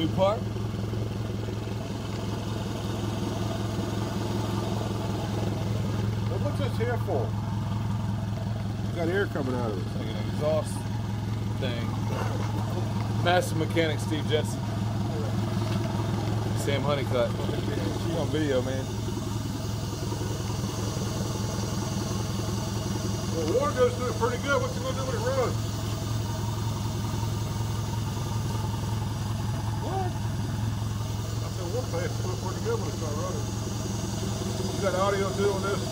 new part. What's this here for? It's got air coming out of it. It's like an exhaust thing. Master mechanic Steve Jetson. Sam Honeycutt. You on video, man. Well, the water goes through it pretty good. What's it going to do when it runs? What? I said, water pass through it pretty good when it's not running. You got audio too on this?